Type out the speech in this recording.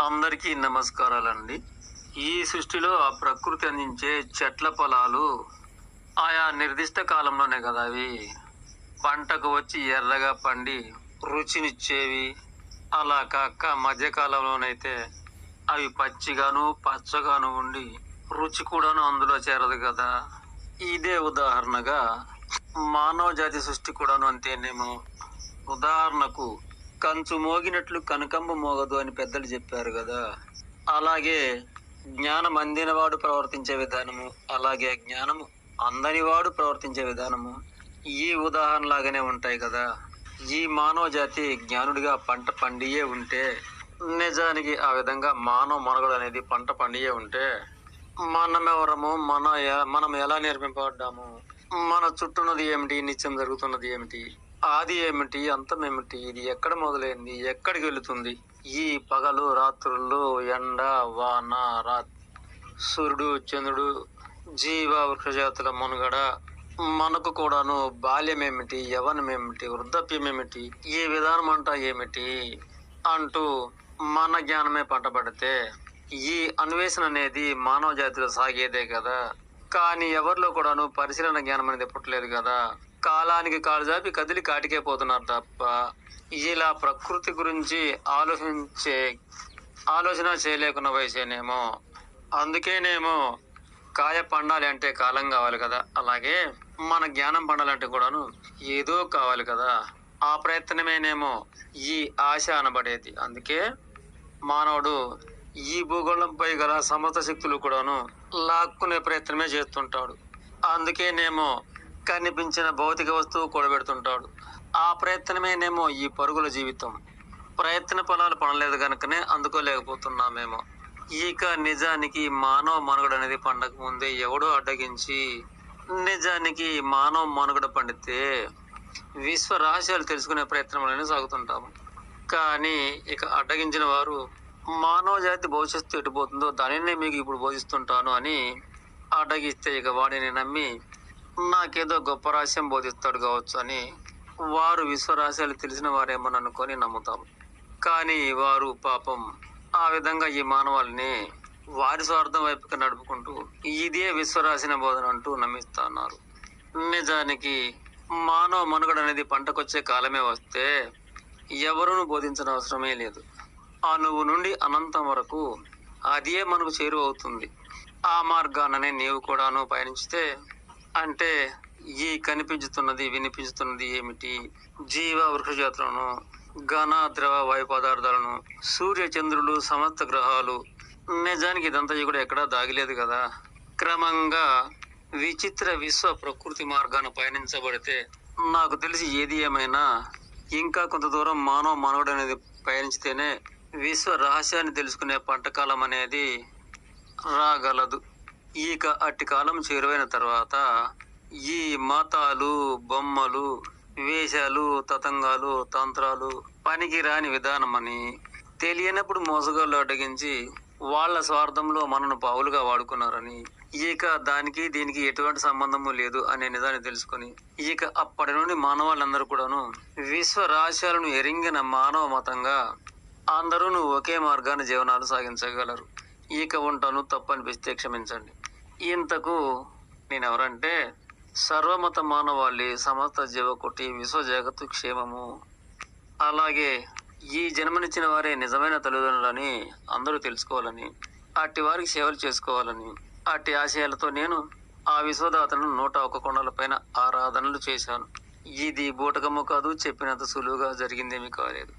అందరికీ నమస్కారాలండి. ఈ సృష్టిలో ఆ ప్రకృతి అందించే చెట్ల పొలాలు ఆయా నిర్దిష్ట కాలంలోనే కదా అవి పంటకు వచ్చి ఎర్రగా పండి రుచినిచ్చేవి. అలా కాక మధ్యకాలంలోనైతే అవి పచ్చిగాను పచ్చగాను ఉండి రుచి కూడాను అందులో చేరదు కదా. ఇదే ఉదాహరణగా మానవ జాతి సృష్టి కూడాను అంతేనేమో. ఉదాహరణకు కంచు మోగినట్లు కనకంబ మోగదు అని పెద్దలు చెప్పారు కదా. అలాగే జ్ఞానం అందినవాడు ప్రవర్తించే విధానము, అలాగే జ్ఞానము అందనివాడు ప్రవర్తించే విధానము ఈ ఉదాహరణలాగానే ఉంటాయి కదా. ఈ మానవ జాతి జ్ఞానుడిగా పంట పండియే ఉంటే, నిజానికి ఆ విధంగా మానవ మనుగడ అనేది పంట పండియే ఉంటే, మనమెవరము, మనం ఎలా నేర్పింపబడ్డాము, మన చుట్టూన్నది ఏమిటి, నిత్యం జరుగుతున్నది ఏమిటి, ఆది ఏమిటి, అంతం ఏమిటి, ఇది ఎక్కడ మొదలైంది, ఎక్కడికి వెళుతుంది, ఈ పగలు రాత్రులు, ఎండ వాన, సూర్యుడు చంద్రుడు, జీవ వృక్షజాతుల మనుగడ, మనకు కూడాను బాల్యం ఏమిటి, యవనం ఏమిటి, వృద్ధాప్యం ఏమిటి, ఈ విధానం అంటా ఏమిటి అంటూ మన జ్ఞానమే పట్టబడితే, ఈ అన్వేషణ అనేది మానవ జాతిలో సాగేదే కదా. కానీ ఎవరిలో కూడాను పరిశీలన జ్ఞానం అనేది పుట్టలేదు కదా. కాలానికి కాలు జాపి కదిలి కాటికే పోతున్నారు తప్ప ఇలా ప్రకృతి గురించి ఆలోచన చేయలేకున్న వయసేనేమో. అందుకేనేమో కాయ పండాలి అంటే కాలం కావాలి కదా. అలాగే మన జ్ఞానం పండాలంటే కూడాను ఏదో కావాలి కదా. ఆ ప్రయత్నమేనేమో ఈ ఆశ అనబడేది. అందుకే మానవుడు ఈ భూగోళంపై గల సమస్త శక్తులు కూడాను లాక్కునే ప్రయత్నమే చేస్తుంటాడు. అందుకేనేమో కనిపించిన భౌతిక వస్తువు కూడబెడుతుంటాడు. ఆ ప్రయత్నమేనేమో ఈ పరుగుల జీవితం. ప్రయత్న ఫలాలు పడలేదు కనుకనే అందుకోలేకపోతున్నామేమో. ఇక నిజానికి మానవ మనుగడ అనేది పండగ ముందే ఎవడో అడ్డగించి, నిజానికి మానవ మనుగడ పండితే విశ్వ రహస్యాలు తెలుసుకునే ప్రయత్నంలోనే సాగుతుంటాము. కానీ ఇక అడ్డగించిన వారు మానవ జాతి భవిష్యత్తు ఎటుపోతుందో దానినే మీకు ఇప్పుడు బోధిస్తుంటాను అని అడ్డగిస్తే, ఇక వాడిని నమ్మి నాకేదో గొప్ప రహస్యం బోధిస్తాడు కావచ్చు అని వారు విశ్వరహస్యాలు తెలిసిన వారేమో అనుకొని నమ్ముతాం. కానీ వారు పాపం ఆ విధంగా ఈ మానవాళిని వారి స్వార్థం వైపుకి నడుపుకుంటూ ఇదే విశ్వరాసిన బోధన అంటూ నమ్మిస్తున్నారు. నిజానికి మానవ మనుగడ అనేది పంటకొచ్చే కాలమే వస్తే ఎవరును బోధించిన అవసరమే లేదు. అణువు నుండి అనంతం వరకు అదే మనకు చేరువవుతుంది. ఆ మార్గాననే నీవు కూడాను పయనించితే, అంటే ఈ కనిపించుతున్నది వినిపించుతున్నది ఏమిటి, జీవ వృక్షజాతులను, ఘన ద్రవ వాయు పదార్థాలను, సూర్య చంద్రులు, సమస్త గ్రహాలు, నిజానికి ఇదంతా కూడా ఎక్కడా దాగిలేదు కదా. క్రమంగా విచిత్ర విశ్వ ప్రకృతి మార్గాన పయనించబడితే, నాకు తెలిసి ఏది ఏమైనా ఇంకా కొంత దూరం మానవ మనుగడ అనేది పయనించితేనే విశ్వ రహస్యాన్ని తెలుసుకునే పంటకాలం అనేది రాగలదు. ఇక అట్టి కాలం చేరువైన తర్వాత ఈ మతాలు, బొమ్మలు, వేషాలు, తతంగాలు, తంత్రాలు పనికి రాని విధానమని తెలియనప్పుడు మోసగాళ్ళు అడ్డగించి వాళ్ళ స్వార్థంలో మనను పావులుగా వాడుకున్నారని, ఇక దానికి దీనికి ఎటువంటి సంబంధము లేదు అనే నిజాన్ని తెలుసుకొని, ఇక అప్పటి నుండి మానవాళ్ళందరూ కూడాను విశ్వ రహస్యాలను ఎరింగిన మానవ మతంగా అందరూ ఒకే మార్గాన్ని జీవనాలు సాగించగలరు. ఇక ఉంటాను, తప్పనిపిస్తే క్షమించండి. ఇంతకు నేనెవరంటే, సర్వమత మానవాళి, సమస్త జీవకోటి, విశ్వ జగత్తు క్షేమము, అలాగే ఈ జన్మనిచ్చిన వారే నిజమైన తల్లిదండ్రులని అందరూ తెలుసుకోవాలని, అట్టి వారికి సేవలు చేసుకోవాలని, అట్టి ఆశయాలతో నేను ఆ విశ్వదాతను 101 కొండలపైన ఆరాధనలు చేశాను. ఇది బూటకము కాదు, చెప్పినంత సులువుగా జరిగిందేమీ కాలేదు.